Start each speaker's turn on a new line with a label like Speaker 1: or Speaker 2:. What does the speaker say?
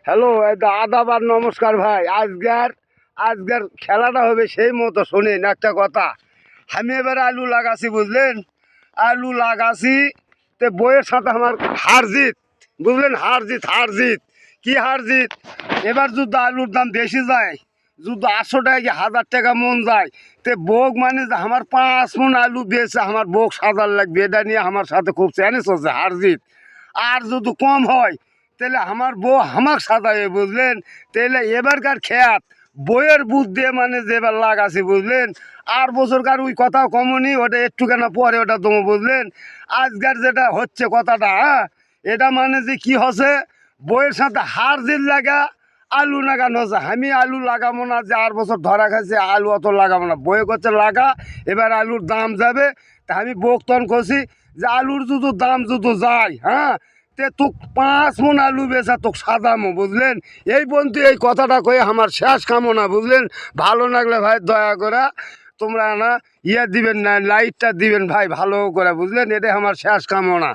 Speaker 1: Hello, Adabar নমস্কার ভাই। আজকের খেলাটা হবে সেই মতো। শোনেন একটা কথা, আমি এবার আলু লাগাছি, বুঝলেন? আলু লাগাছি, তে বইয়ের সাথে আমার হার জিত, বুঝলেন? হার জিত কি হার জিত? এবার যদি আলুর দাম বেশি যায়, যদি 800 টাকা কি 1000 টাকা মন যায়, তে বোক মানে যে আমার 5 মন আলু বেচে আমার বোক সাজার লাগবে, এটা নিয়ে আমার সাথে খুব চ্যালেঞ্জ হচ্ছে, হার জিত। আর যদি কম হয় তাহলে আমার বউ আমাক সাজাবে, বুঝলেন? তাহলে এবারকার খেয়াত বইয়ের বুধ দিয়ে মানে যে এবার লাগাছি, বুঝলেন? আর বছরকার ওই কথাও কমনি, ওটা একটুখানা পরে ওটা তোমার, বুঝলেন? আজকের যেটা হচ্ছে কথাটা, হ্যাঁ, এটা মানে যে কি হচ্ছে, বইয়ের সাথে হার জিত লাগা আলু লাগানো হচ্ছে। আমি আলু লাগাবো না, যে আর বছর ধরা খাইছে আলু অত লাগাবো না, বয়ে করছে লাগা, এবার আলুর দাম যাবে। তা আমি বকতন করছি যে আলুর যদি দাম যদি যায়, হ্যাঁ, তে তোক 5 মন আলু বেচা তোক সাদামো, বুঝলেন? এই বন্ধু এই কথাটা কয়ে আমার শেষ কামনা, বুঝলেন? ভালো লাগলে ভাই দয়া করে তোমরা না দিবেন না, লাইটটা দিবেন ভাই ভালো করে, বুঝলেন? এটাই আমার শেষ কামনা।